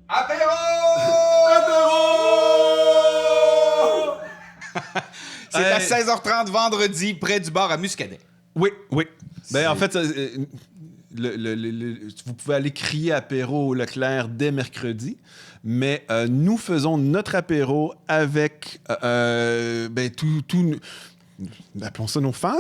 Apéro! C'est à 16h30 vendredi, près du bar à Muscadet. Oui. Ben, en fait, vous pouvez aller crier apéro au Leclerc dès mercredi, mais nous faisons notre apéro avec appelons ça nos fans,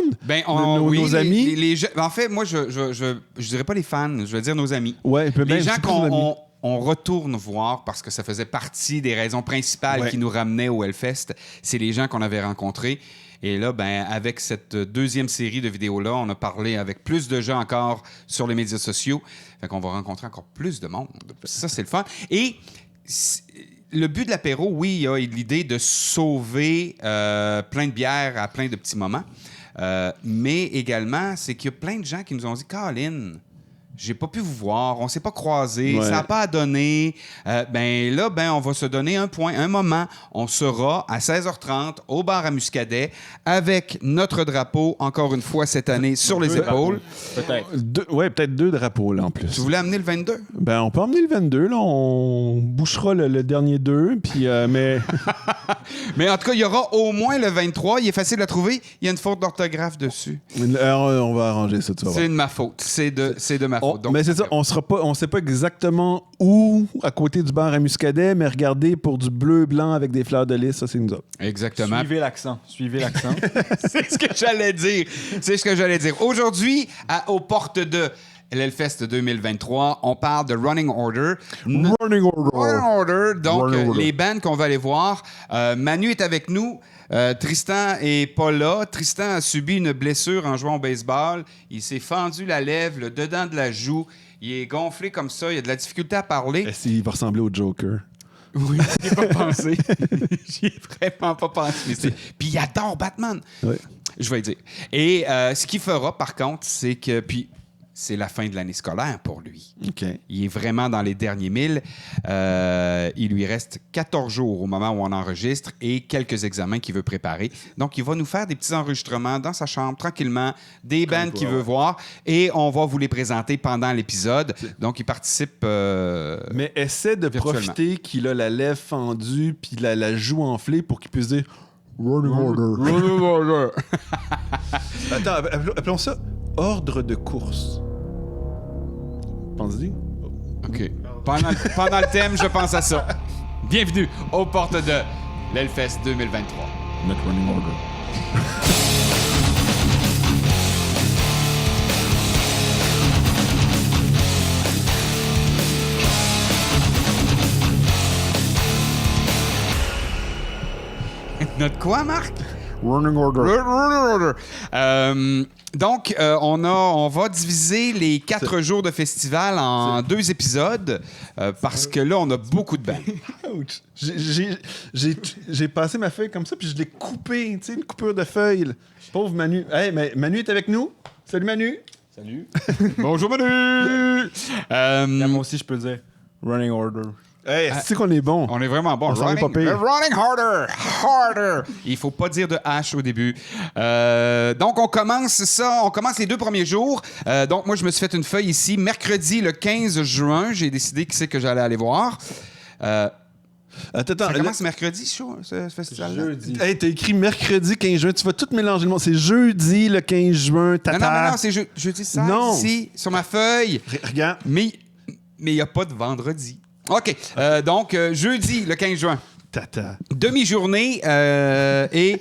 nos amis. En fait, moi, je dirais pas les fans, je veux dire nos amis. Ouais, les gens qu'on retourne voir parce que ça faisait partie des raisons principales qui nous ramenaient au Hellfest. C'est les gens qu'on avait rencontrés. Et là, avec cette deuxième série de vidéos-là, on a parlé avec plus de gens encore sur les médias sociaux. Fait qu'on va rencontrer encore plus de monde. Ça, c'est le fun. Et le but de l'apéro, oui, il y a l'idée de sauver plein de bières à plein de petits moments. Mais également, c'est qu'il y a plein de gens qui nous ont dit « Colin, j'ai pas pu vous voir, on s'est pas croisés, ça n'a pas donné. On va se donner un moment. On sera à 16h30 au bar à Muscadet avec notre drapeau, encore une fois cette année, sur les épaules. Peut-être 2 drapeaux, là, en plus. Tu voulais amener le 22? Ben, on peut emmener le 22, là. On bouchera le dernier 2, puis... mais... Mais en tout cas, il y aura au moins le 23. Il est facile à trouver. Il y a une faute d'orthographe dessus. On va arranger ça, tu vas voir. C'est de ma faute. C'est de ma faute. Donc, mais c'est ça, on sait pas exactement où, à côté du bar à Muscadet, mais regardez pour du bleu-blanc avec des fleurs de lys, ça, c'est nous autres. Exactement. Suivez l'accent. C'est ce que j'allais dire. Aujourd'hui, aux portes de l'Hellfest 2023, on parle de Running Order. Donc, les bands qu'on va aller voir. Manu est avec nous. Tristan est pas là. Tristan a subi une blessure en jouant au baseball. Il s'est fendu la lèvre, le dedans de la joue. Il est gonflé comme ça. Il a de la difficulté à parler. Est-ce qu'il va ressembler au Joker? Oui, j'y ai pas pensé. J'y ai vraiment pas pensé. Puis il adore Batman. Oui. Je vais le dire. Et ce qu'il fera, par contre, c'est que... Puis c'est la fin de l'année scolaire pour lui. Okay. Il est vraiment dans les derniers 1000. Il lui reste 14 jours au moment où on enregistre et quelques examens qu'il veut préparer. Donc, il va nous faire des petits enregistrements dans sa chambre, tranquillement, des bands qu'il veut voir et on va vous les présenter pendant l'épisode. Donc, il participe mais essaie de profiter qu'il a la lèvre fendue puis la joue enflée pour qu'il puisse dire « Running Order ». Attends, appelons ça « Ordre de course ». Pense-y. OK. Pendant le thème, je pense à ça. Bienvenue aux portes de l'Hellfest 2023. Notre Running Order. Notre quoi, Marc? Running Order. Donc, on va diviser les 4 jours de festival en 2 épisodes parce que là, on a beaucoup de bands. Ouch. J'ai passé ma feuille comme ça, puis je l'ai coupée, tu sais, une coupure de feuille. Pauvre Manu. Hey, mais Manu est avec nous. Salut, Manu. Salut. Bonjour, Manu. Moi aussi, je peux dire Running Order. Hey, c'est qu'on est bon. On est vraiment bon. Running harder. Il faut pas dire de H au début. Donc, on commence les 2 premiers jours. Donc, moi, je me suis fait une feuille ici. Mercredi, le 15 juin, j'ai décidé qui c'est que j'allais aller voir. Attends, ça commence mercredi, ce festival-là? Jeudi. Hey, t'as écrit mercredi 15 juin. Tu vas tout mélanger le monde. C'est jeudi le 15 juin. Non, c'est jeudi 16 ici, sur ma feuille. Regarde. Mais il n'y a pas de vendredi. OK. Donc, jeudi, le 15 juin. Demi-journée et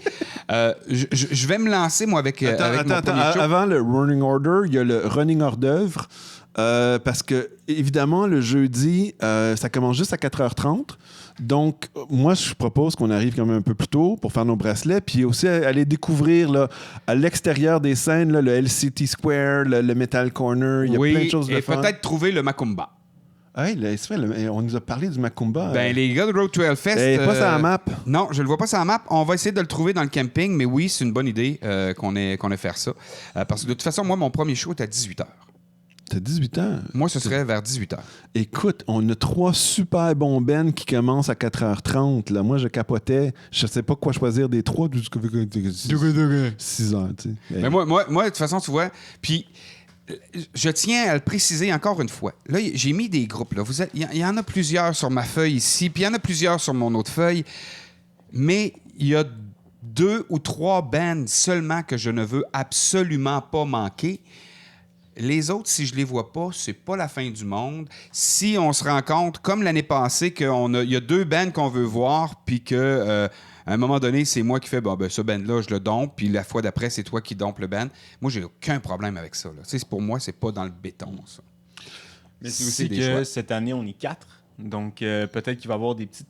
je vais me lancer, moi, avec mon premier show. Avant le Running Order, il y a le Running hors d'œuvre. Parce que, évidemment, le jeudi, ça commence juste à 4h30. Donc, moi, je propose qu'on arrive quand même un peu plus tôt pour faire nos bracelets, puis aussi aller découvrir là, à l'extérieur des scènes là, le LCT Square, le Metal Corner, il y a plein de choses de fun. Et peut-être trouver le Macumba. Hey, on nous a parlé du Macumba. Les gars de Road to Hellfest... pas sur la map. Non, je le vois pas sur la map. On va essayer de le trouver dans le camping, mais oui, c'est une bonne idée qu'on ait faire ça. Parce que de toute façon, moi, mon premier show est à 18h. T'as 18 ans? Moi, ce serait vers 18h. Écoute, on a 3 super bons bands qui commencent à 4h30. Là. Moi, je capotais. Je sais pas quoi choisir des 3. 6 heures, tu sais. Mais moi, de toute façon, tu vois... Puis, je tiens à le préciser encore une fois. Là, j'ai mis des groupes. Il y en a plusieurs sur ma feuille ici, puis il y en a plusieurs sur mon autre feuille. Mais il y a 2 ou 3 bands seulement que je ne veux absolument pas manquer. Les autres, si je les vois pas, c'est pas la fin du monde. Si on se rend compte, comme l'année passée, qu'il y a 2 bands qu'on veut voir, puis que à un moment donné, c'est moi qui fais ce band-là, je le dompe, puis la fois d'après, c'est toi qui dompes le band. Moi, j'ai aucun problème avec ça. Pour moi, c'est pas dans le béton, ça. Mais c'est aussi que cette année, on est 4. Donc, peut-être qu'il va y avoir des petites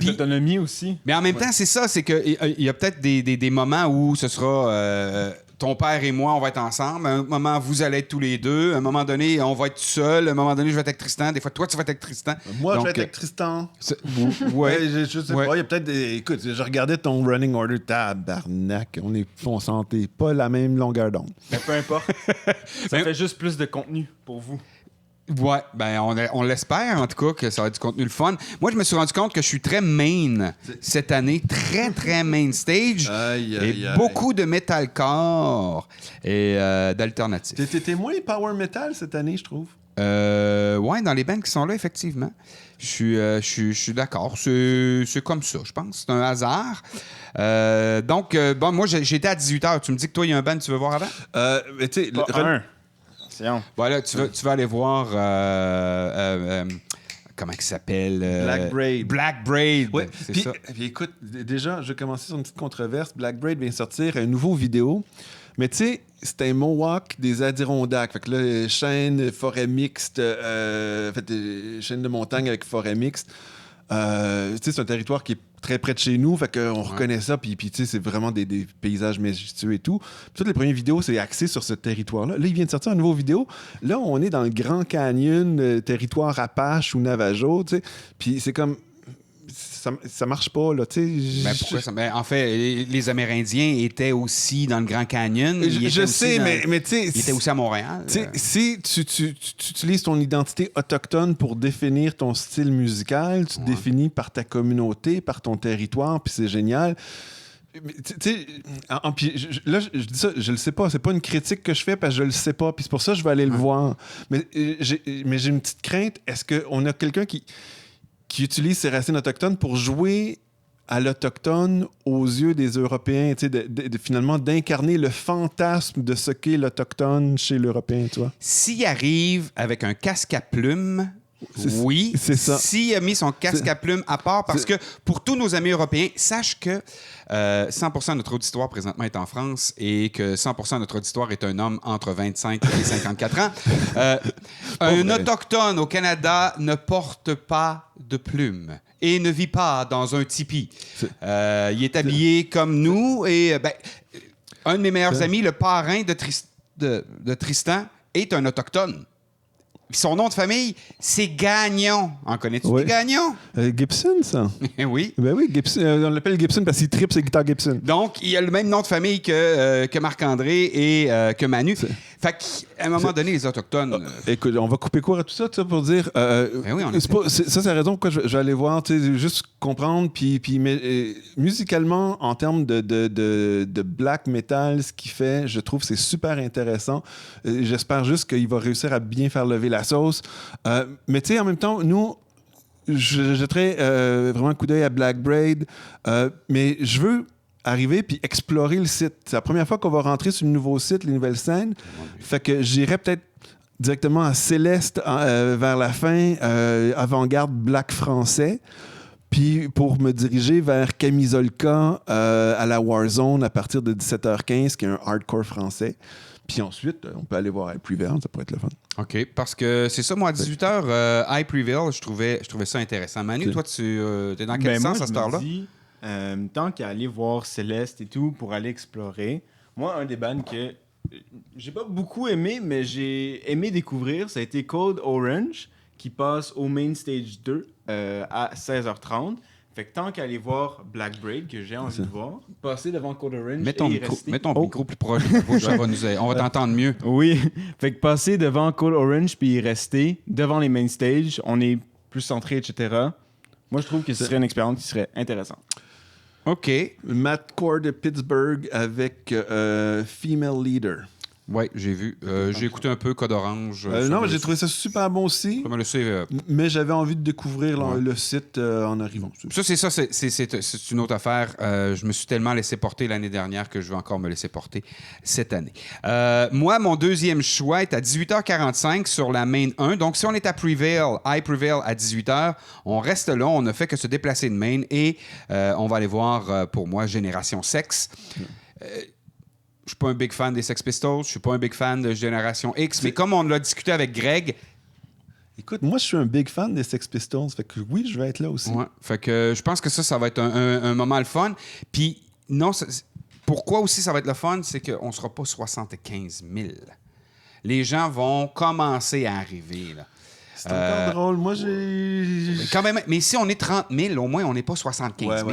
autonomie aussi. Mais en même temps, c'est ça, c'est qu'il y a peut-être des moments où ce sera ton père et moi, on va être ensemble. Un moment, vous allez être tous les deux. À un moment donné, on va être tout seul. À un moment donné, je vais être avec Tristan. Des fois, toi, tu vas être avec Tristan. Moi, je vais être avec Tristan. Ouais. Je sais pas. Il y a peut-être des... Écoute, je regardais ton running order. Tabarnak. On sentait pas la même longueur d'onde. Mais peu importe. Ça fait juste plus de contenu pour vous. Ouais, on l'espère en tout cas que ça va être du contenu le fun. Moi, je me suis rendu compte que je suis très main cette année, très très main stage, beaucoup de metalcore et d'alternatifs. T'étais moins power metal cette année, je trouve. Ouais, dans les bands qui sont là, effectivement. Je suis d'accord. C'est comme ça, je pense. C'est un hasard. Donc, moi, j'étais à 18h. Tu me dis que toi, il y a un band que tu veux voir avant? Mais tu sais, Voilà, tu vas aller voir comment il s'appelle? Black Braid. Black Braid. Ouais. C'est ça. Puis écoute, déjà, je vais commencer sur une petite controverse. Black Braid vient sortir un nouveau vidéo. Mais tu sais, c'est un Mohawk des Adirondacks. Fait que là, chaîne, forêt mixte, chaîne de montagne avec forêt mixte. Tu sais, c'est un territoire qui est très près de chez nous, fait qu'on reconnaît ça, puis tu sais, c'est vraiment des paysages majestueux et tout. Puis toutes les premières vidéos, c'est axé sur ce territoire-là. Là, il vient de sortir une nouvelle vidéo. Là, on est dans le Grand Canyon, territoire Apache ou Navajo, tu sais. Puis c'est comme... Ça marche pas, là, tu sais. Pourquoi ça? En fait, les Amérindiens étaient aussi dans le Grand Canyon. Je sais, mais tu sais... Ils étaient aussi à Montréal. Si tu utilises ton identité autochtone pour définir ton style musical, tu te définis par ta communauté, par ton territoire, puis c'est génial. Tu sais, là, je dis ça, je le sais pas. C'est pas une critique que je fais parce que je le sais pas. Puis c'est pour ça que je vais aller le voir. Mais j'ai une petite crainte. Est-ce qu'on a quelqu'un qui utilise ses racines autochtones pour jouer à l'autochtone aux yeux des Européens, tu sais, finalement d'incarner le fantasme de ce qu'est l'autochtone chez l'Européen, tu vois? S'il arrive avec un casque à plumes, oui. C'est ça. S'il a mis son casque à plumes à part, parce que pour tous nos amis européens, sache que 100% de notre auditoire présentement est en France et que 100% de notre auditoire est un homme entre 25 et 54 ans. Un autochtone au Canada ne porte pas de plumes et ne vit pas dans un tipi. Il est habillé comme nous et un de mes meilleurs amis, le parrain de Tristan, est un autochtone. Son nom de famille, c'est Gagnon. En connais-tu des Gagnons? Gibson, ça? Oui. Ben oui, Gibson, on l'appelle Gibson parce qu'il tripe ses guitares Gibson. Donc, il a le même nom de famille que Marc-André et que Manu. Fait qu'à un moment donné, les Autochtones... Écoute, on va couper court à tout ça pour dire... c'est la raison pourquoi je vais aller voir, juste comprendre, puis musicalement, en termes de black metal, ce qu'il fait, je trouve que c'est super intéressant. J'espère juste qu'il va réussir à bien faire lever la sauce. Mais tu sais, en même temps, nous... Je jetterais vraiment un coup d'œil à Black Braid, mais je veux arriver puis explorer le site. C'est la première fois qu'on va rentrer sur le nouveau site, les nouvelles scènes. Fait que j'irai peut-être directement à Céleste vers la fin, avant-garde black français, puis pour me diriger vers Camisolka à la Warzone à partir de 17h15, qui est un hardcore français. Puis ensuite, on peut aller voir High Prevail, ça pourrait être le fun. OK, parce que c'est ça, moi, à 18h, High Prevail, je trouvais ça intéressant. Manu, toi, tu es dans quel sens à cette heure-là? Tant qu'à aller voir Céleste et tout, pour aller explorer, moi, un des bands que j'ai pas beaucoup aimé, mais j'ai aimé découvrir, ça a été Code Orange, qui passe au Main Stage 2 à 16h30. Fait que tant qu'à aller voir Black Braid, que j'ai envie de voir, passer devant Code Orange mets ton micro plus proche. On va t'entendre mieux. Oui. Fait que passer devant Code Orange puis y rester devant les main stage, on est plus centré, etc. Moi, je trouve que ce serait une expérience qui serait intéressante. OK. Matt Core de Pittsburgh avec Female Leader. Oui, j'ai vu. J'ai écouté un peu Code Orange. Non, mais j'ai trouvé ça super bon aussi. Ça me le sait, Mais j'avais envie de découvrir Ouais. le site en arrivant. c'est une autre affaire. Je me suis tellement laissé porter l'année dernière que je vais encore me laisser porter cette année. Moi, mon deuxième choix est à 18h45 sur la Main 1. Donc, si on est à High Prevail à 18h, on reste là. On ne fait que se déplacer de Main et on va aller voir, pour moi, Génération Sex. Je suis pas un big fan des Sex Pistols, je suis pas un big fan de Génération X, mais comme on l'a discuté avec Greg... Écoute, moi, je suis un big fan des Sex Pistols, fait que oui, je vais être là aussi. Ouais, fait que je pense que ça va être un moment le fun. Puis, non, pourquoi aussi ça va être le fun, c'est qu'on sera pas 75 000. Les gens vont commencer à arriver, là. C'est encore drôle. Moi, j'ai... Quand même, mais si on est 30 000, au moins, on n'est pas 75 000.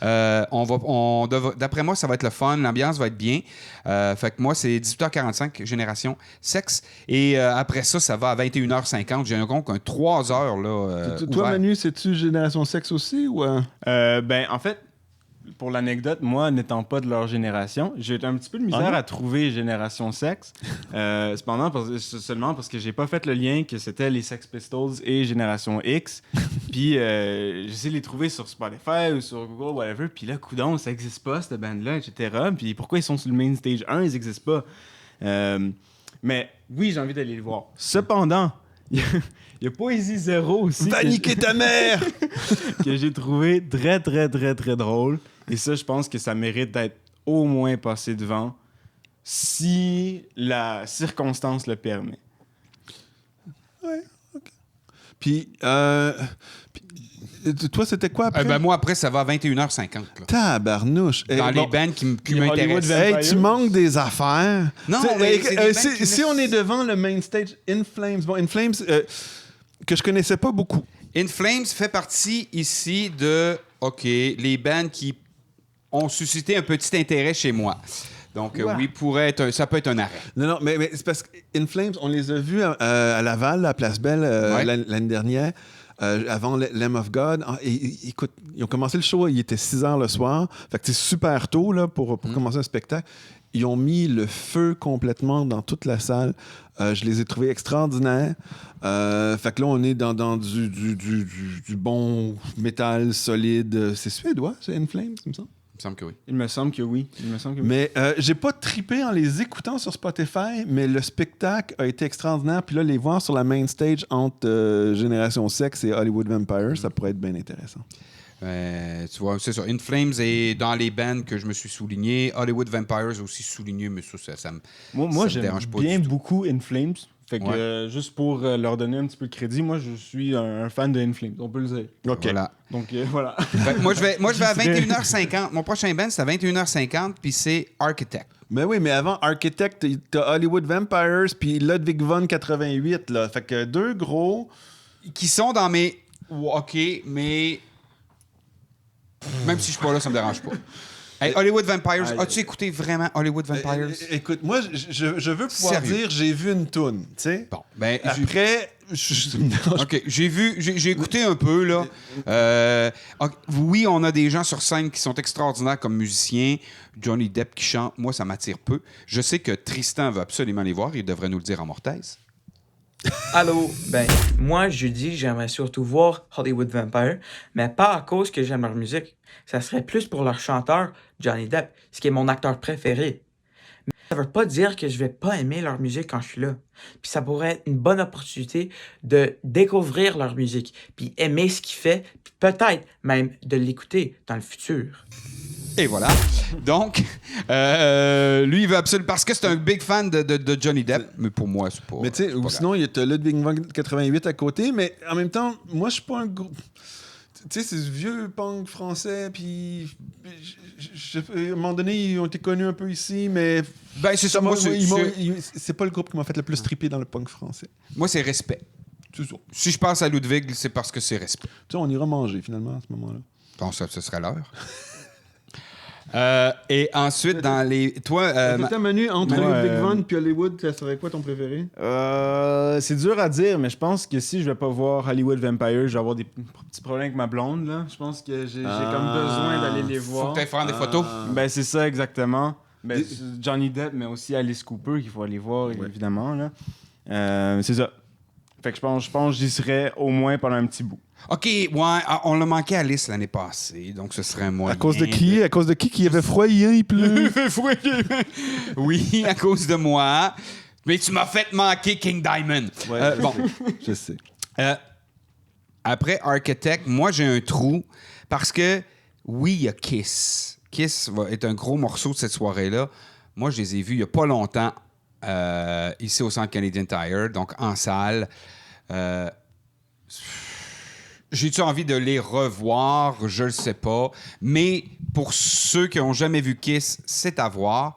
Ouais. D'après moi, ça va être le fun. L'ambiance va être bien. Fait que moi, c'est 18h45, Génération Sexe. Et après ça va à 21h50. J'ai donc un 3 heures. Là, Toi, ouvert. Manu, c'est-tu Génération Sexe aussi ou... Ben, en fait, pour l'anecdote, moi, n'étant pas de leur génération, j'ai eu un petit peu de misère à trouver Génération Sex. Cependant, seulement parce que j'ai pas fait le lien que c'était les Sex Pistols et Génération X. Puis, j'essaie de les trouver sur Spotify ou sur Google, whatever. Puis là, coudonc, ça existe pas, cette bande-là, etc. Puis pourquoi ils sont sur le main stage 1, ils existent pas. Mais oui, j'ai envie d'aller les voir. Cependant, il y a Poésie Zéro aussi. Va niquer ta mère! Que j'ai trouvé très, très, très, très drôle. Et ça, je pense que ça mérite d'être au moins passé devant si la circonstance le permet. Ouais, OK. Puis, toi, c'était quoi après? Moi, après, ça va à 21h50. Là. Tabarnouche. Dans les bands qui m'intéressent. Hey, tu manques des affaires. Non, T'sais, mais c'est des bands qui si on est devant le main stage, In Flames, bon, In Flames, que je connaissais pas beaucoup. In Flames fait partie ici de, OK, les bands qui ont suscité un petit intérêt chez moi. Donc, oui, ça peut être un arrêt. Non, mais c'est parce que In Flames, on les a vus à Laval, à Place Belle, l'année dernière, avant Lamb of God. Et, écoute, ils ont commencé le show, il était 6 h le soir. Fait que c'est super tôt là, pour commencer un spectacle. Ils ont mis le feu complètement dans toute la salle. Je les ai trouvés extraordinaires. Fait que là, on est dans du bon métal solide. C'est suédois, c'est In Flames, il me semble? Il me semble que oui. Il me semble que oui. Mais j'ai pas trippé en les écoutant sur Spotify, mais le spectacle a été extraordinaire. Puis là, les voir sur la main stage entre Génération Sex et Hollywood Vampire, ça pourrait être bien intéressant. Tu vois, c'est ça. In Flames est dans les bands que je me suis souligné. Hollywood Vampires aussi souligné, mais ça me Moi, me j'aime dérange pas bien du tout. beaucoup In Flames. Fait que juste pour leur donner un petit peu de crédit, moi, je suis un fan de In Flames. On peut le dire. OK. Voilà. Donc, voilà. Fait que moi, je vais à 21h50. Mon prochain band, c'est à 21h50, puis c'est Architect. Mais oui, mais avant Architect, t'as Hollywood Vampires puis Ludwig von 88, là. Fait que deux gros... Qui sont dans mes... OK, mais... Même si je suis pas là, ça me dérange pas. Hey, Hollywood Vampires, as-tu écouté vraiment Hollywood Vampires? Écoute, moi, je veux pouvoir Sérieux? dire j'ai vu une toune, tu sais. Bon, ben... Après, ça me dérange OK, j'ai écouté un peu, là. Oui, on a des gens sur scène qui sont extraordinaires comme musiciens. Johnny Depp qui chante, moi, ça m'attire peu. Je sais que Tristan veut absolument les voir. Il devrait nous le dire en mortaise. Allô, ben, moi, je dis j'aimerais surtout voir Hollywood Vampire, mais pas à cause que j'aime leur musique. Ça serait plus pour leur chanteur, Johnny Depp, ce qui est mon acteur préféré. Mais ça veut pas dire que je vais pas aimer leur musique quand je suis là. Puis ça pourrait être une bonne opportunité de découvrir leur musique, puis aimer ce qu'il fait, puis peut-être même de l'écouter dans le futur. Et voilà. Donc, lui, il veut absolument... Parce que c'est un big fan de Johnny Depp, mais pour moi, c'est pas... Mais tu sais, ou sinon, il y a Ludwig von 88 à côté, mais en même temps, moi, je suis pas un gros... Tu sais, c'est ce vieux punk français, puis... à un moment donné, ils ont été connus un peu ici, mais... Ben, c'est ça, moi, c'est pas le groupe qui m'a fait le plus tripper dans le punk français. moi, c'est respect. C'est ça. Si je pense à Ludwig, c'est parce que c'est respect. Tu sais, on ira manger, finalement, à ce moment-là. Donc, ça, ce serait l'heure. Et ensuite, dans les... Toi, Manu, entre Moi, Ludwig von et Hollywood, ça serait quoi ton préféré? C'est dur à dire, mais je pense que si je vais pas voir Hollywood Vampire, je vais avoir des petits problèmes avec ma blonde, là. Je pense que j'ai comme besoin d'aller les faut voir. que tu ailles faire des photos. Ben, c'est ça, exactement. Ben, Johnny Depp, mais aussi Alice Cooper, qu'il faut aller voir, évidemment. Là. C'est ça. Fait que je pense que j'y serais au moins pendant un petit bout. OK, on l'a manqué à Alice l'année passée, donc ce serait un moyen. À cause de qui? À cause de qui avait froid hier, il pleut? Oui, à cause de moi. Mais tu m'as fait manquer King Diamond. Ouais. Bon. Je sais. Après Architect, moi, j'ai un trou parce que, oui, il y a Kiss. Kiss va être un gros morceau de cette soirée-là. Moi, je les ai vus il n'y a pas longtemps ici au Centre Canadian Tire, donc en salle. J'ai-tu envie de les revoir? Je le sais pas. Mais pour ceux qui n'ont jamais vu Kiss, c'est à voir.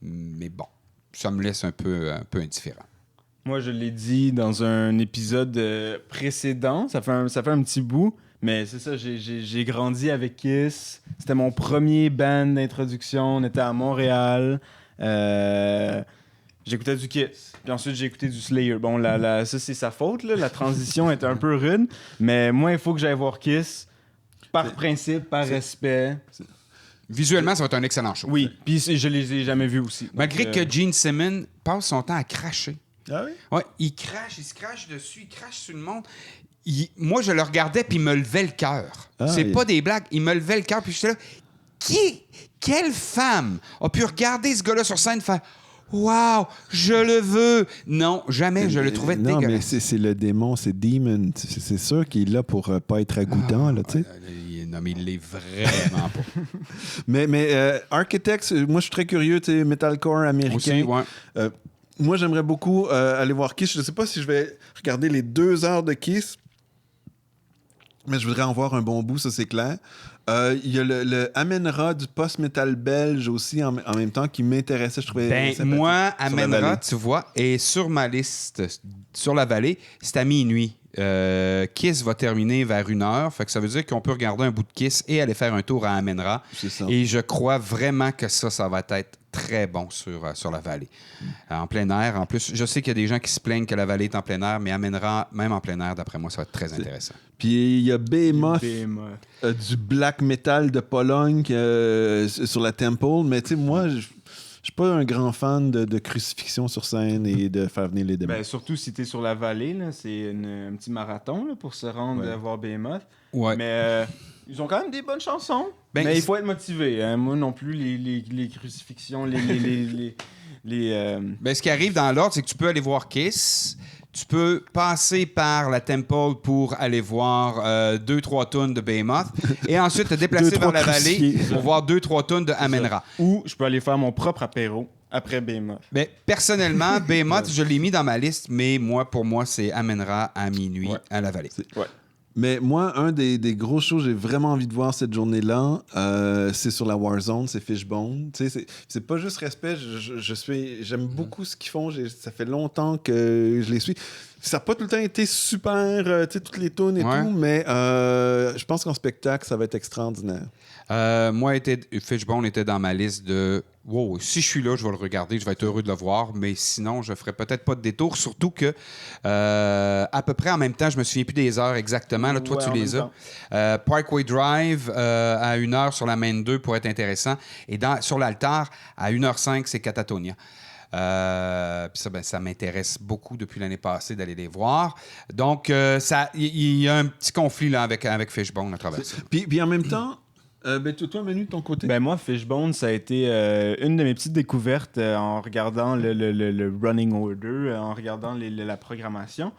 Mais bon, ça me laisse un peu indifférent. Moi, je l'ai dit dans un épisode précédent. Ça fait un petit bout. Mais c'est ça, j'ai grandi avec Kiss. C'était mon premier band d'introduction. On était à Montréal. J'écoutais du Kiss. Puis ensuite, j'ai écouté du Slayer. Bon, ça, c'est sa faute. Là. La transition était un peu rude. Mais moi, il faut que j'aille voir Kiss. Par principe, par respect. Visuellement, ça va être un excellent show. Oui, puis je les ai jamais vus aussi. Malgré que Gene Simmons passe son temps à cracher. Ah oui? Ouais, il se crache dessus, il crache sur le monde. Moi, je le regardais, puis il me levait le cœur. C'est pas des blagues. Il me levait le cœur, puis j'étais là. Quelle femme a pu regarder ce gars-là sur scène et faire Wow, je le veux! Non, jamais, je le trouvais dégueulasse. Non, mais c'est le démon, c'est Demon. C'est sûr qu'il est là pour pas être ragoûtant, là, tu sais. Non, mais il l'est vraiment pas. mais Architects, moi, je suis très curieux, tu sais, metalcore américain. Aussi, ouais. Moi, j'aimerais beaucoup aller voir Kiss. Je ne sais pas si je vais regarder les 2 heures de Kiss, mais je voudrais en voir un bon bout, ça, c'est clair. Il y a le Amen-Ra du post-metal belge aussi en même temps qui m'intéressait. Je trouvais moi, Amen-Ra, tu vois, est sur ma liste sur la vallée. C'est à minuit. Kiss va terminer vers 1h. Fait que ça veut dire qu'on peut regarder un bout de Kiss et aller faire un tour à Amen-Ra. C'est ça. Et je crois vraiment que ça va être très bon sur la vallée. En plein air. En plus, je sais qu'il y a des gens qui se plaignent que la vallée est en plein air, mais Amen-Ra, même en plein air, d'après moi, ça va être très intéressant. Puis il y a Behemoth, du black metal de Pologne sur la Temple. Mais tu sais, moi, je suis pas un grand fan de crucifixion sur scène et de faire venir les démons. Ben, surtout si t'es sur la vallée, là, c'est un petit marathon là, pour se rendre voir Behemoth. Ouais. Mais ils ont quand même des bonnes chansons. Mais il faut être motivé. Hein. Moi non plus, les crucifixions, Ben, ce qui arrive dans l'ordre, c'est que tu peux aller voir Kiss. Tu peux passer par la Temple pour aller voir 2-3 tonnes de Behemoth et ensuite te déplacer vers la vallée pour voir 2-3 tonnes de Amen-Ra. Ou je peux aller faire mon propre apéro après Behemoth. Ben, personnellement, Behemoth, je l'ai mis dans ma liste, mais pour moi, c'est Amen-Ra à minuit à la vallée. Ouais. Mais moi, un des gros shows que j'ai vraiment envie de voir cette journée-là, c'est sur la Warzone, c'est Fishbone. Tu sais, c'est pas juste respect, j'aime beaucoup ce qu'ils font, ça fait longtemps que je les suis. Ça n'a pas tout le temps été super, tu sais, toutes les tunes et tout, mais je pense qu'en spectacle, ça va être extraordinaire. Moi, Fishbone était dans ma liste de... Wow, si je suis là, je vais le regarder, je vais être heureux de le voir, mais sinon, je ferai peut-être pas de détour, surtout que à peu près en même temps, je me souviens plus des heures exactement, là, toi, tu les as. Parkway Drive à 1h sur la Main 2 pour être intéressant, et sur l'altar, à 1h05, c'est Catatonia. Puis ça m'intéresse beaucoup depuis l'année passée d'aller les voir. Donc, il y a un petit conflit là, avec Fishbone à travers ça. Puis en même temps, toi, Manu, de ton côté? Ben moi, Fishbone, ça a été une de mes petites découvertes en regardant le running order, en regardant la programmation.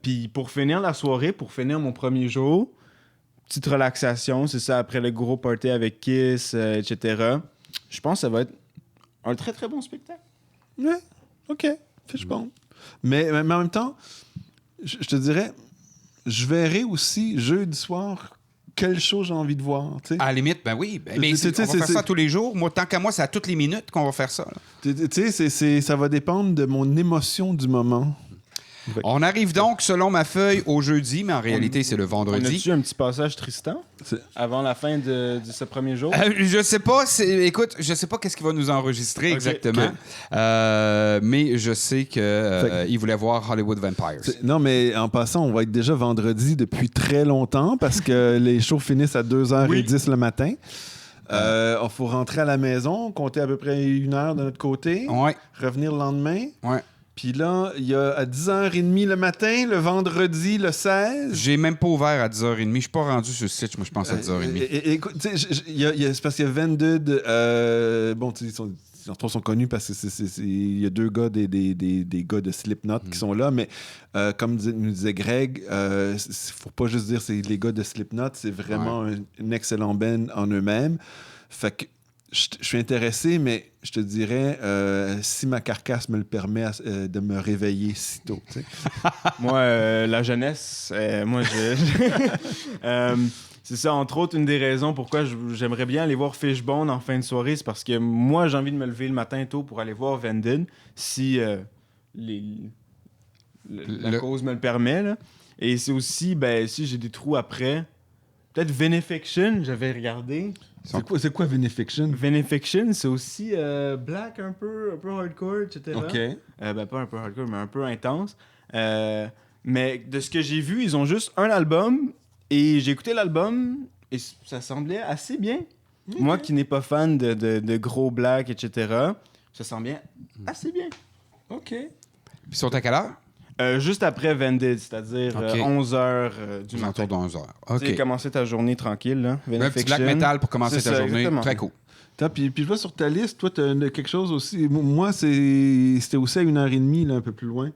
Puis pour finir la soirée, pour finir mon premier jour, petite relaxation, c'est ça, après le gros party avec Kiss, etc. Je pense que ça va être un très, très bon spectacle. Ouais, OK. Fishbone. Mais en même temps, je te dirais, je verrai aussi jeudi soir quel show j'ai envie de voir. T'sais. À la limite, ben oui. Mais on va faire ça tous les jours. Moi, tant qu'à moi, c'est à toutes les minutes qu'on va faire ça. Tu sais, ça va dépendre de mon émotion du moment. On arrive donc, selon ma feuille, au jeudi, mais en réalité, c'est le vendredi. On a-tu un petit passage tristant avant la fin de ce premier jour? Je sais pas. Écoute, je sais pas qu'est-ce qu'il va nous enregistrer exactement. Mais je sais qu'il voulait voir Hollywood Vampires. Non, mais en passant, on va être déjà vendredi depuis très longtemps parce que les shows finissent à 2h10 le matin. Il faut rentrer à la maison, compter à peu près 1 heure de notre côté, Ouais, revenir le lendemain. ouais. Puis là, il y a à 10h30 le matin, le vendredi, le 16. J'ai même pas ouvert à 10h30. Je suis pas rendu sur le site, moi, je pense à 10h30. Écoute, tu sais, c'est parce qu'il y a Vended. Bon, tu sais, ils sont connus parce que il y a 2 gars, des gars de Slipknot qui sont là, mais comme nous disait Greg, faut pas juste dire c'est les gars de Slipknot, c'est vraiment un excellent band en eux-mêmes. Fait que je suis intéressé, mais je te dirais, si ma carcasse me le permet, de me réveiller si tôt. Tu sais. Moi, la jeunesse, c'est ça, entre autres, une des raisons pourquoi j'aimerais bien aller voir Fishbone en fin de soirée, c'est parce que moi, j'ai envie de me lever le matin tôt pour aller voir Vended, si la cause me le permet. Là. Et c'est aussi, si j'ai des trous après, peut-être Venefiction, j'avais regardé. C'est quoi Venefiction? Venefiction, c'est aussi black un peu hardcore, etc. OK. Pas un peu hardcore, mais un peu intense. Mais de ce que j'ai vu, ils ont juste un album. Et j'ai écouté l'album et ça semblait assez bien. Okay. Moi qui n'ai pas fan de gros black, etc., ça semblait assez bien. OK. Puis ils sont à quelle heure? Juste après Vended, c'est-à-dire 11h du matin. Autour de 11h. OK. Tu sais, commencer ta journée tranquille. Là. Un petit black metal pour commencer ta journée. Exactement. Très cool. Puis je vois sur ta liste, toi, tu as quelque chose aussi. Moi, c'était aussi à 1h30, là, un peu plus loin.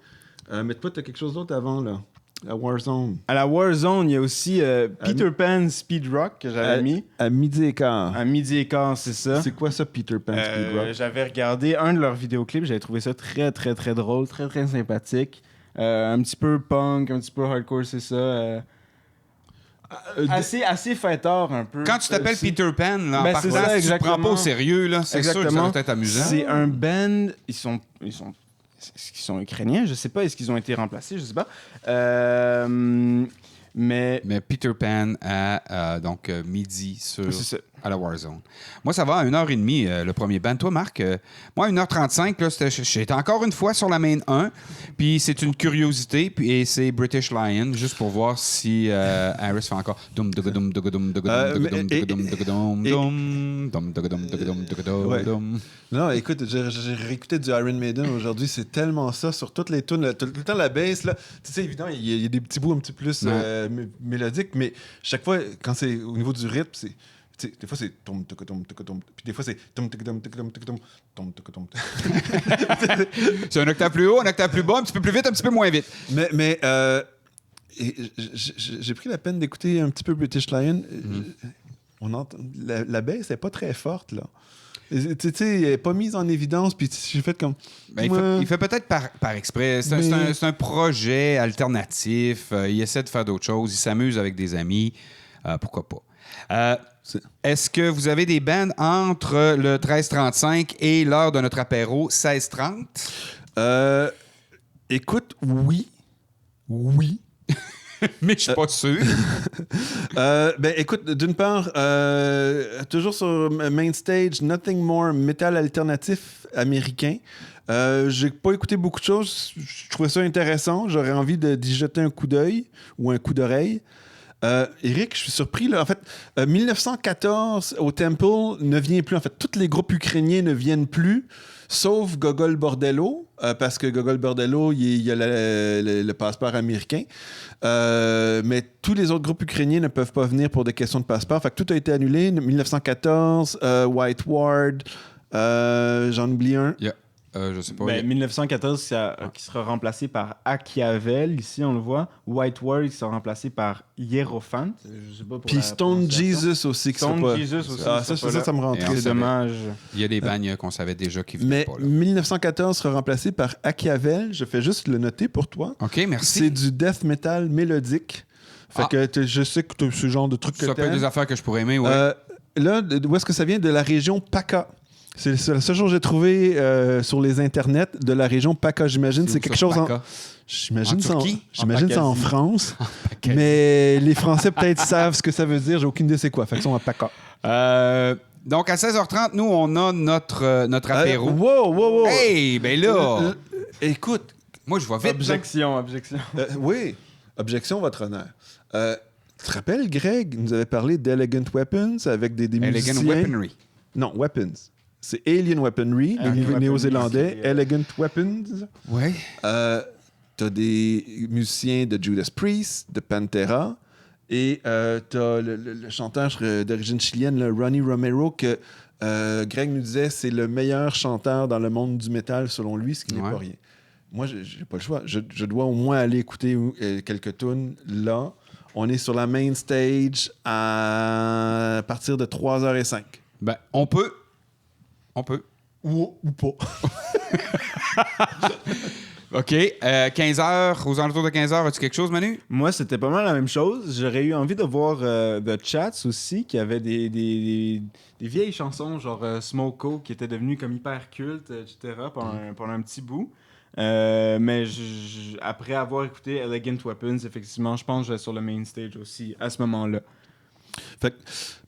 Mais toi, tu as quelque chose d'autre avant, là. À Warzone. À la Warzone, il y a aussi Peter Pan Speed Rock que j'avais mis. À 12h15. À 12h15, c'est ça. C'est quoi ça, Peter Pan Speed Rock? J'avais regardé un de leurs vidéoclips, j'avais trouvé ça très, très, très drôle, très, très sympathique. Un petit peu punk, un petit peu hardcore, c'est ça. Assez fêteur, un peu. Quand tu t'appelles Peter Pan, là, en c'est partant, ça, si tu prends pas au sérieux, là, c'est sûr que ça doit être amusant. C'est un band, est-ce qu'ils sont ukrainiens? Je sais pas. Est-ce qu'ils ont été remplacés? Je sais pas. Mais Peter Pan à midi c'est à la Warzone. Moi, ça va à 1h30, le premier band. Toi, Marc, moi, 1h35, là, j'étais encore une fois sur la main 1. Puis c'est une curiosité. Et c'est British Lion, juste pour voir si Harris fait encore... Non, écoute, j'ai réécouté du Iron Maiden aujourd'hui. C'est tellement ça sur toutes les tunes. Tout le temps, la bass, là. Tu sais, évidemment, il y a des petits bouts un petit peu plus mélodiques, mais chaque fois, quand c'est au niveau du rythme, c'est... des fois, c'est tom tuk tom tuk tom, puis des fois, c'est tom tuk tom tuk tom tuk tom tom tuk tom. C'est un octave plus haut, un octave plus bas, un petit peu plus vite, un petit peu moins vite. Mais j'ai pris la peine d'écouter un petit peu British Lion. On entend, la baisse n'est pas très forte, là. Tu sais, elle n'est pas mise en évidence, puis j'ai fait comme... il fait peut-être par exprès. C'est un projet alternatif. Il essaie de faire d'autres choses. Il s'amuse avec des amis. Pourquoi pas? Est-ce que vous avez des bands entre le 13h35 et l'heure de notre apéro 16h30? Écoute, oui. Mais je suis pas sûr. Écoute, d'une part, toujours sur Main Stage, Nothing More, métal alternatif américain. J'ai pas écouté beaucoup de choses. Je trouvais ça intéressant. J'aurais envie d'y jeter un coup d'œil ou un coup d'oreille. Eric, je suis surpris. Là. En fait, 1914 au Temple ne vient plus. En fait, tous les groupes ukrainiens ne viennent plus, sauf Gogol Bordello, parce que Gogol Bordello, il y a le passeport américain. Mais tous les autres groupes ukrainiens ne peuvent pas venir pour des questions de passeport. Fait que tout a été annulé. 1914, White Ward, j'en oublie un. Yeah. Je sais pas. 1914 qui sera remplacé par Achiavel, ici on le voit. White Ward qui sera remplacé par Hierophant. Puis Stone Jesus aussi qui sera pas... Jesus aussi. Ça me rend triste. C'est dommage. Il y a des bagnes qu'on savait déjà qui venaient mais pas. Mais 1914 sera remplacé par Achiavel. Je fais juste le noter pour toi. OK, merci. C'est du death metal mélodique. Fait que je sais que tu as ce genre de truc que ça peut être des affaires que je pourrais aimer, oui. Là, d'où est-ce que ça vient? De la région PACA. C'est la seule chose que j'ai trouvé sur les internets de la région PACA. J'imagine c'est quelque chose J'imagine ça en France. Mais les Français peut-être savent ce que ça veut dire. J'ai aucune idée c'est quoi. Fait que sont à PACA. Donc à 16h30, nous on a notre apéro. Wow. Hey, ben là. Écoute. Moi je vois vite. Objection. Oui. Objection, votre honneur. Tu te rappelles, Greg nous avait parlé d'Elegant Weapons avec des musiciens... Elegant Weaponry. Non, Weapons. C'est Alien Weaponry, Alien les Weaponry, néo-zélandais. c'est, Elegant Weapons. Ouais. T'as des musiciens de Judas Priest, de Pantera, et t'as le chanteur d'origine chilienne, le Ronnie Romero, que Greg nous disait c'est le meilleur chanteur dans le monde du métal selon lui, ce qui n'est pas rien. Moi, j'ai pas le choix. Je dois au moins aller écouter quelques tunes là. On est sur la main stage à partir de 3h05. Ben, on peut. Ou pas. OK. 15h, aux alentours de 15h, as-tu quelque chose, Manu? Moi, c'était pas mal la même chose. J'aurais eu envie de voir The Chats aussi, qui avait des vieilles chansons, genre Smoko, qui étaient devenues comme hyper cultes, etc., pendant un petit bout. Mais après avoir écouté Elegant Weapons, effectivement, je pense que je vais sur le main stage aussi à ce moment-là.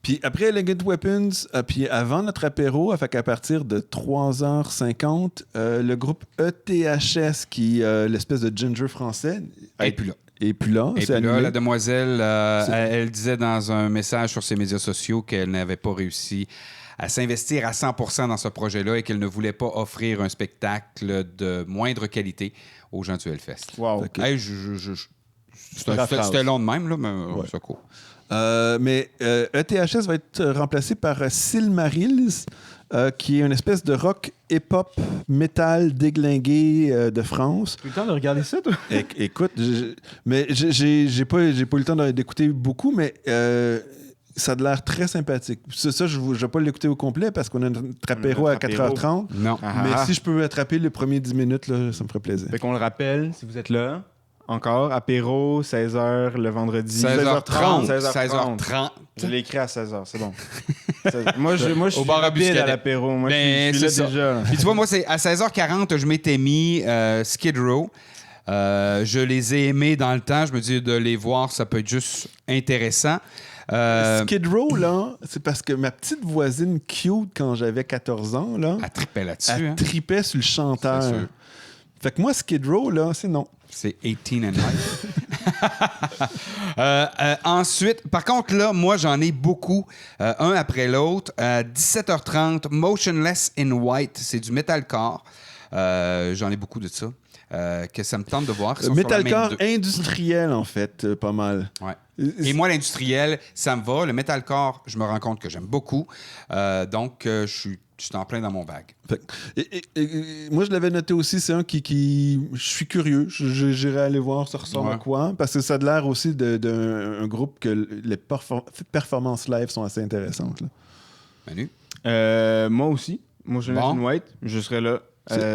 Puis après Elegant Weapons, puis avant notre apéro, fait qu'à partir de 3h50, le groupe ETHS, qui l'espèce de ginger français, Et puis là. Et puis là, Et c'est puis là, annulé. la demoiselle, elle disait dans un message sur ses médias sociaux qu'elle n'avait pas réussi à s'investir à 100% dans ce projet-là et qu'elle ne voulait pas offrir un spectacle de moindre qualité aux gens du Hellfest. Wow. Ok. Hey, c'était long de même, là, mais Ouais. c'est cool. Mais ETHS va être remplacé par Silmarils, qui est une espèce de rock hip-hop métal déglingué de France. Tu as eu le temps de regarder ça, toi? Écoute, mais j'ai pas eu le temps d'écouter beaucoup, mais ça a l'air très sympathique. Ça, je ne vais pas l'écouter au complet parce qu'on a notre apéro à 4h30. Non. Mais si je peux attraper les premiers 10 minutes, là, ça me ferait plaisir. Fait qu'on le rappelle, si vous êtes là, encore, apéro, 16h le vendredi. 16h30. 16h30. Je l'ai écrit à 16h, c'est bon. Moi, je Au suis bar à rapide Buscadet. à l'apéro. Moi, Ben, je suis là c'est ça. déjà. là. Puis tu vois, moi, c'est à 16h40, je m'étais mis Skid Row. Je les ai aimés dans le temps. Je me dis de les voir, ça peut être juste intéressant. Skid Row, là, c'est parce que ma petite voisine cute, quand j'avais 14 ans, là, Elle tripait là-dessus. elle Hein? tripait sur le chanteur. C'est sûr. Fait que moi, Skid Row, là, c'est non. C'est 18 and life. Ensuite, par contre, là, moi, j'en ai beaucoup, un après l'autre. 17h30, Motionless in White, c'est du metalcore. J'en ai beaucoup de ça. Que ça me tente de voir. Ils sont sur la Metalcore même deux. industriel, en fait, pas mal. Ouais. Et moi, l'industriel, ça me va. Le metalcore, je me rends compte que j'aime beaucoup. Donc, je suis en plein dans mon bag. Fait que- et moi, je l'avais noté aussi, c'est un qui je suis curieux. J'irai aller voir ça ressemble à quoi. Parce que ça a l'air aussi d'un groupe que les performances live sont assez intéressantes. Là. Manu? Moi aussi. Moi, je Bon. suis White. Je serai là.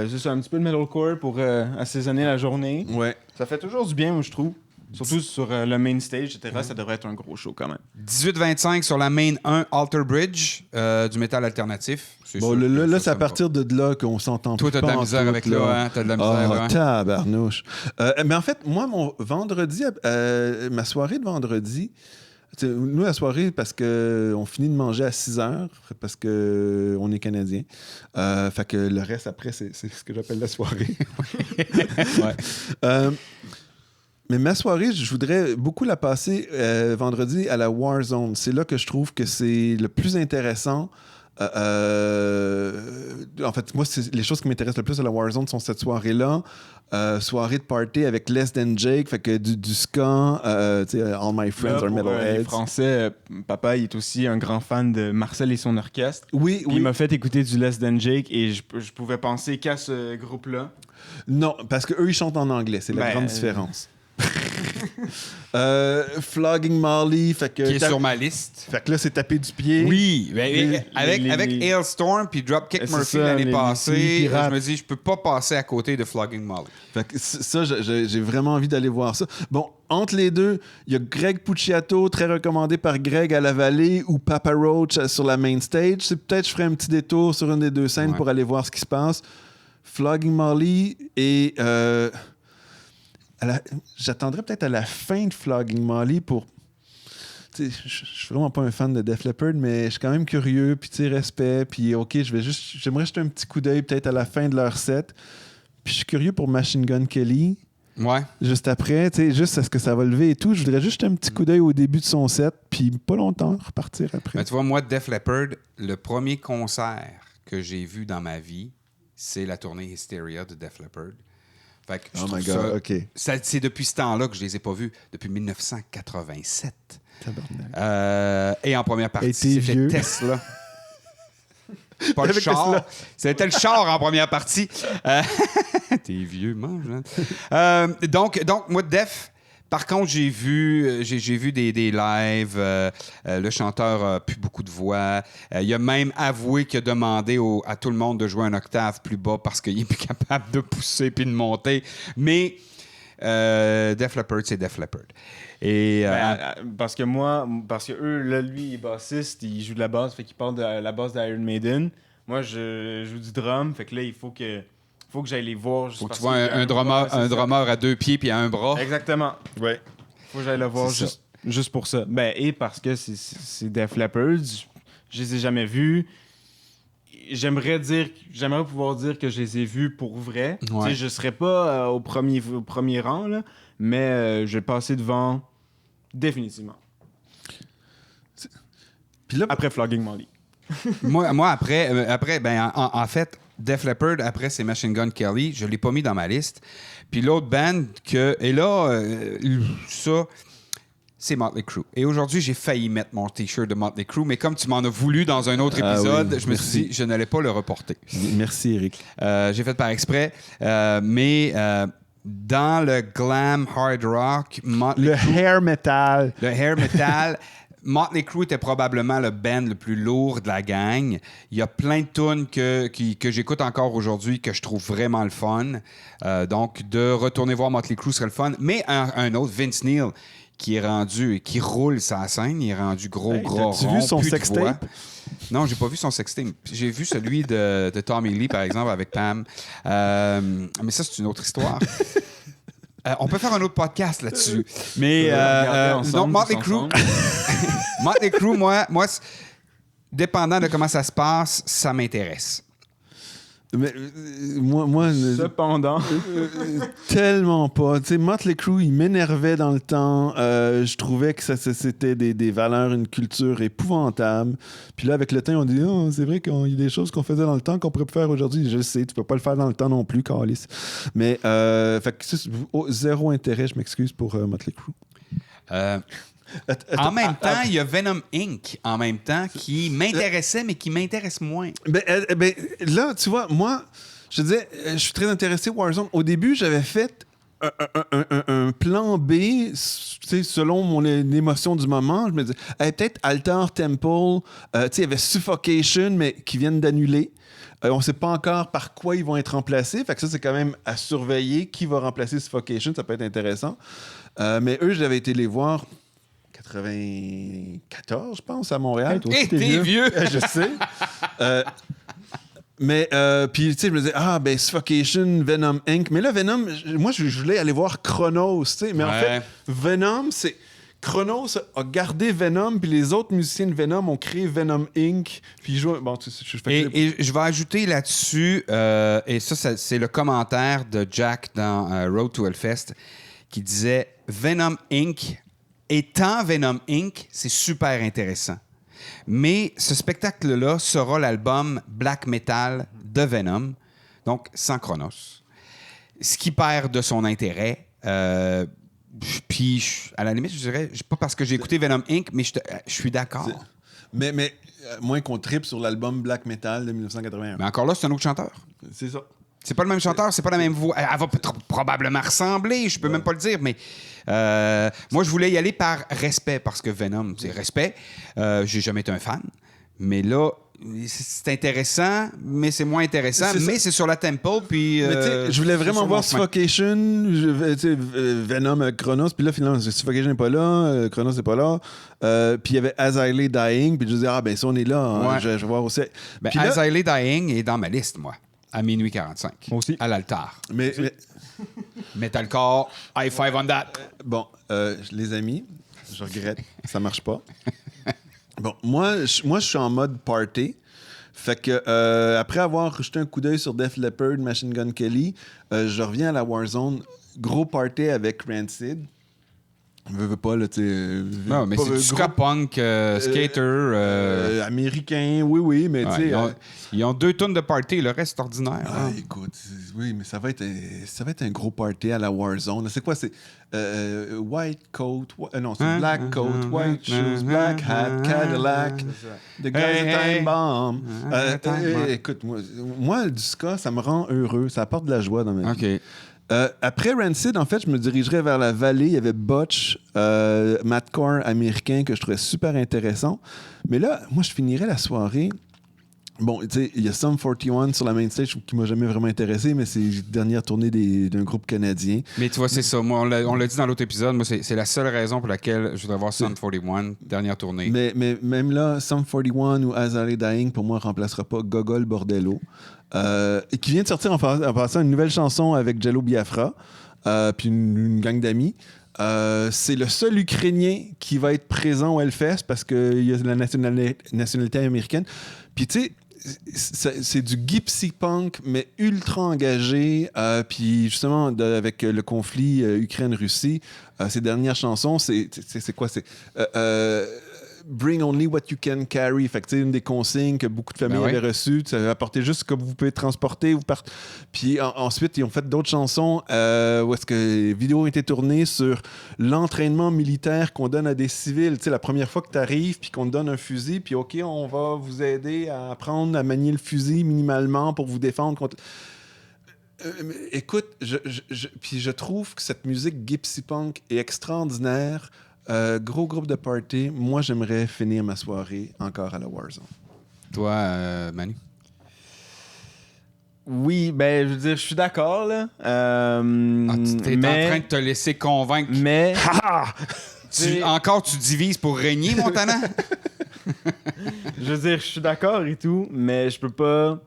Juste un petit peu de metalcore pour assaisonner la journée. Ouais. Ça fait toujours du bien, moi, je trouve. Surtout sur le main stage, etc. Ça devrait être un gros show quand même. 18-25 sur la main 1 Alter Bridge, du métal alternatif. C'est Bon, sûr que là, ça c'est à me va. partir de là qu'on s'entend Toi, t'as de pas la en misère tout, avec là, hein? T'as de la misère, ouais. Tabarnouche. Mais en fait, moi, mon vendredi, ma soirée de vendredi, nous, la soirée, parce qu'on finit de manger à 6h, parce qu'on est Canadien. Fait que le reste, après, c'est ce que j'appelle la soirée. Ouais. Mais ma soirée, je voudrais beaucoup la passer vendredi à la Warzone. C'est là que je trouve que c'est le plus intéressant. En fait, moi, les choses qui m'intéressent le plus à la Warzone sont cette soirée-là. Soirée de party avec Less Than Jake, fait que du ska, tu sais, All My Friends Là, Are pour, les Metalheads. Français, papa, il est aussi un grand fan de Marcel et son orchestre. Oui, Puis oui. il m'a fait écouter du Less Than Jake et je pouvais penser qu'à ce groupe-là. Non, parce qu'eux, ils chantent en anglais. C'est la Ben, grande différence. Flogging Molly, fait que... Qui est sur ma liste. Fait que là, c'est taper du pied. Oui, ben, avec les- Hailstorm puis Dropkick C'est Murphy ça, l'année les passée, pirates. je me dis, je peux pas passer à côté de Flogging Molly. Fait que ça, j'ai vraiment envie d'aller voir ça. Bon, entre les deux, il y a Greg Puciato, très recommandé par Greg à la Vallée, ou Papa Roach sur la main stage. Peut-être je ferai un petit détour sur une des deux scènes Ouais. pour aller voir ce qui se passe. Flogging Molly et... j'attendrai peut-être à la fin de Flogging Molly pour... Tu sais, je suis vraiment pas un fan de Def Leppard, mais je suis quand même curieux, puis tu sais, respect, puis OK, j'aimerais jeter un petit coup d'œil peut-être à la fin de leur set. Puis je suis curieux pour Machine Gun Kelly. Ouais. juste après, tu sais, juste est-ce que ça va lever et tout. Je voudrais juste jeter un petit coup d'œil au début de son set, puis pas longtemps, repartir après. Ben, tu vois, moi, Def Leppard, le premier concert que j'ai vu dans ma vie, c'est la tournée Hysteria de Def Leppard. Fait que je Oh trouve my God, OK. c'est depuis ce temps-là que je les ai pas vus, depuis 1987. Tabarnak. Et en première partie, Et t'es c'était vieux. Tesla. Pas le Avec char. Tesla. C'était le char en première partie. T'es vieux, mange. Hein? Donc, moi, Def, par contre, j'ai vu des lives. Le chanteur a plus beaucoup de voix. Il a même avoué qu'il a demandé à tout le monde de jouer un octave plus bas parce qu'il est plus capable de pousser puis de monter. Mais Def Leppard, c'est Def Leppard. Et, parce que eux, là, lui, il est bassiste, il joue de la basse, fait qu'il parle de la basse d'Iron Maiden. Moi, je joue du drum, fait que là, il faut que j'aille les voir. faut que tu vois un drummer à 2 pieds puis à un bras. Exactement. Ouais. Faut que j'aille le voir juste pour ça. Ben, et parce que c'est Def Leppard, je les ai jamais vus. J'aimerais pouvoir dire que je les ai vus pour vrai. Ouais. Tu sais, je serais pas au premier rang, là, mais je vais passer devant définitivement. Puis là, Après Flogging Molly. moi après ben, en fait, Def Leppard, après, c'est Machine Gun Kelly. Je ne l'ai pas mis dans ma liste. Puis l'autre band et là, ça, c'est Motley Crue. Et aujourd'hui, j'ai failli mettre mon T-shirt de Motley Crue, mais comme tu m'en as voulu dans un autre épisode, oui, je me suis dit, je n'allais pas le reporter. merci, Eric. J'ai fait par exprès. Mais dans le glam hard rock, Motley Crue, hair metal. le hair metal, Motley Crue était probablement le band le plus lourd de la gang. Il y a plein de tunes que j'écoute encore aujourd'hui que je trouve vraiment le fun. Donc, de retourner voir Motley Crue serait le fun. Mais un autre, Vince Neil, qui roule sa scène, il est rendu gros rond. T'as-tu vu son plus de sextape? voix. Non, j'ai pas vu son sextape. J'ai vu celui de Tommy Lee, par exemple, avec Pam. Mais ça, c'est une autre histoire. On peut faire un autre podcast là-dessus. Mais donc, Motley Crue, Motley Crue, moi, dépendant de comment ça se passe, ça m'intéresse. Mais moi Cependant, tellement pas. Tu sais, Motley Crue, il m'énervait dans le temps. Je trouvais que c'était des valeurs, une culture épouvantable. Puis là, avec le temps, on dit c'est vrai qu'il y a des choses qu'on faisait dans le temps qu'on pourrait pas faire aujourd'hui. Je sais, tu peux pas le faire dans le temps non plus, Carlis. Mais fait que zéro intérêt, je m'excuse pour Motley Crue. En même temps, il y a Venom Inc. en même temps qui m'intéressait, mais qui m'intéresse moins. Ben, là, tu vois, moi, je te disais, je suis très intéressé Warzone. Au début, j'avais fait un plan B, tu sais, selon mon émotion du moment. Je me disais, peut-être Altar Temple, tu sais, il y avait Suffocation, mais qui viennent d'annuler. On ne sait pas encore par quoi ils vont être remplacés. Fait que ça, c'est quand même à surveiller. Qui va remplacer Suffocation, ça peut être intéressant. Mais eux, j'avais été les voir 94, je pense, à Montréal. Toi aussi, t'es vieux! Je sais. Mais, puis, tu sais, je me disais, Suffocation, Venom Inc. Mais là, Venom, moi, je voulais aller voir Chronos, tu sais. Mais en fait, Venom, c'est... Chronos a gardé Venom, puis les autres musiciens de Venom ont créé Venom Inc. Puis ils jouent... Bon, et je vais ajouter là-dessus, et ça, c'est le commentaire de Jack dans Road to Hellfest, qui disait « Venom Inc. étant Venom Inc., c'est super intéressant. Mais ce spectacle-là sera l'album black metal de Venom, donc sans Chronos. Ce qui perd de son intérêt. Puis, à la limite, je dirais, pas parce que j'ai écouté Venom Inc., mais je suis d'accord. Mais moins qu'on tripe sur l'album black metal de 1981. Mais encore là, c'est un autre chanteur. C'est ça. C'est pas le même chanteur, c'est pas la même voix. Elle va probablement ressembler, je peux même pas le dire, mais moi, je voulais y aller par respect, parce que Venom, c'est respect. J'ai jamais été un fan, mais là, c'est intéressant, mais c'est moins intéressant. Mais c'est sur la Temple, puis... je voulais vraiment voir Suffocation, Venom avec Chronos, puis là, finalement, Suffocation n'est pas là, Chronos n'est pas là. Puis il y avait As I Lay Dying, puis je disais, si on est là, je vais voir aussi. Ben, As I Lay Dying est dans ma liste, moi. À minuit 45. Moi aussi. À l'altar. Mais Metalcore, high five on that. Bon, les amis, je regrette, ça marche pas. Bon, moi, je suis en mode party. Fait que après avoir jeté un coup d'œil sur Def Leppard, Machine Gun Kelly, je reviens à la Warzone. gros party avec Rancid. Veux pas, là, tu sais. Non, mais c'est du ska punk, skater. Américain, oui, mais tu sais. Ils ont 2 tonnes de party, le reste ordinaire. Écoute, oui, mais ça va être un gros party à la Warzone. C'est quoi? C'est white coat, non, c'est black coat, white shoes, black hat, Cadillac, the guy's a time bomb. Écoute, moi, du ska, ça me rend heureux. Ça apporte de la joie dans ma vie. Après Rancid, en fait, je me dirigerais vers la vallée. Il y avait Butch, Mattcore américain que je trouvais super intéressant. Mais là, moi, je finirais la soirée. Bon, tu sais, il y a Sum 41 sur la main stage qui m'a jamais vraiment intéressé, mais c'est la dernière tournée d'un groupe canadien. Mais tu vois, c'est ça. Moi, on l'a dit dans l'autre épisode. Moi, c'est la seule raison pour laquelle je voudrais voir Sum 41, dernière tournée. Mais même là, Sum 41 ou Azalea Dying, pour moi, ne remplacera pas Gogol Bordello. Qui vient de sortir en passant une nouvelle chanson avec Jello Biafra, puis une gang d'amis. C'est le seul Ukrainien qui va être présent au Hellfest parce qu'il y a la nationalité américaine. Puis tu sais, c'est du gypsy punk, mais ultra engagé. Puis justement, avec le conflit Ukraine-Russie, ces dernières chansons, c'est quoi? C'est Bring only what you can carry. Fait que c'est une des consignes que beaucoup de familles avaient reçues. Apportez juste ce que vous pouvez transporter. Puis ensuite, ils ont fait d'autres chansons où est-ce que les vidéos ont été tournées sur l'entraînement militaire qu'on donne à des civils. Tu sais, la première fois que tu arrives puis qu'on te donne un fusil, puis OK, on va vous aider à apprendre à manier le fusil minimalement pour vous défendre contre... écoute, puis je trouve que cette musique gypsy punk est extraordinaire. Gros groupe de party. Moi, j'aimerais finir ma soirée encore à la Warzone. Toi, Manu? Oui, ben, je veux dire, je suis d'accord, là. T'es en train de te laisser convaincre. Mais... Encore, tu divises pour régner, Montana? Je veux dire, je suis d'accord et tout, mais je peux pas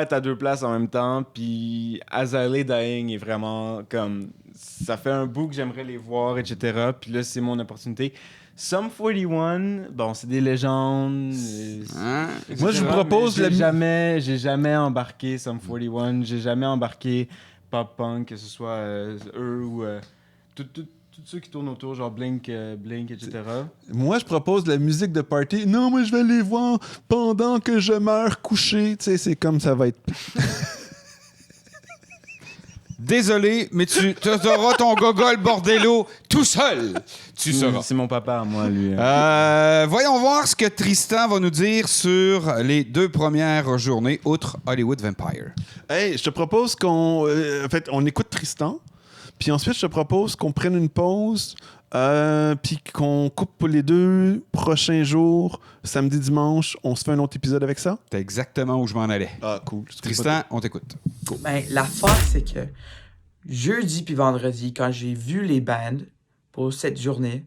être à 2 places en même temps. Puis Azalea Dying est vraiment comme... Ça fait un bout que j'aimerais les voir, etc. Puis là, c'est mon opportunité. Sum 41, bon, c'est des légendes. Moi, je vous propose... J'ai jamais embarqué Sum 41. J'ai jamais embarqué pop punk, que ce soit eux ou tous ceux qui tournent autour, genre Blink, etc. Moi, je propose de la musique de party. Non, moi, je vais les voir pendant que je meurs couché. Tu sais, c'est comme ça va être... Désolé, mais tu auras ton Gogol Bordello tout seul. Tu sauras. C'est mon papa, moi, lui. Voyons voir ce que Tristan va nous dire sur les 2 premières journées, outre Hollywood Vampire. Hey, je te propose qu'on... en fait, on écoute Tristan, puis ensuite, je te propose qu'on prenne une pause, puis qu'on coupe pour les 2 prochains jours, samedi, dimanche. On se fait un autre épisode avec ça? C'est exactement où je m'en allais. Ah, cool. Tristan, on t'écoute. Cool. Ben, l'affaire, c'est que jeudi puis vendredi, quand j'ai vu les bands pour cette journée,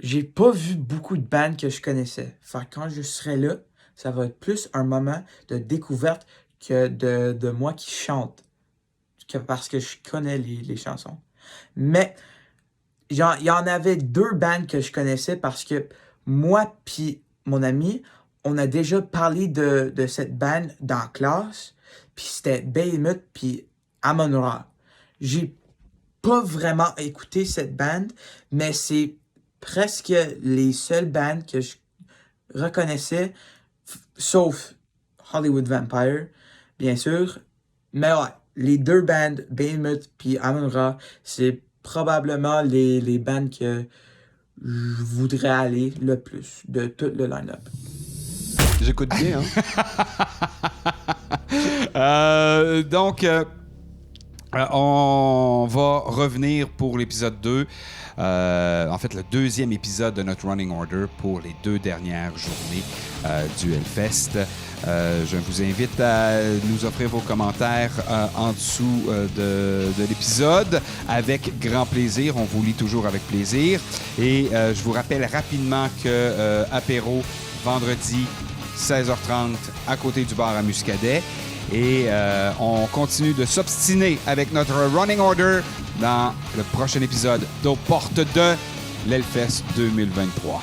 j'ai pas vu beaucoup de bands que je connaissais. Fait que quand je serai là, ça va être plus un moment de découverte que de moi qui chante. Parce que je connais les chansons. Mais il y en avait 2 bands que je connaissais parce que moi puis mon ami, on a déjà parlé de cette band dans la classe. Puis c'était Behemoth puis Amon-Ra. J'ai pas vraiment écouté cette band, mais c'est presque les seules bands que je reconnaissais, sauf Hollywood Vampire, bien sûr. Mais ouais, les 2 bands, Behemoth puis Amon-Ra, c'est probablement les bands que je voudrais aller le plus de tout le line-up. J'écoute bien, hein? Donc, on va revenir pour l'épisode 2. En fait, le 2e épisode de notre Running Order pour les 2 dernières journées du Hellfest. Je vous invite à nous offrir vos commentaires en dessous de l'épisode avec grand plaisir. On vous lit toujours avec plaisir. Et je vous rappelle rapidement que apéro vendredi 16h30 à côté du bar à Muscadet. Et on continue de s'obstiner avec notre Running Order dans le prochain épisode d'aux portes de l'Hellfest 2023.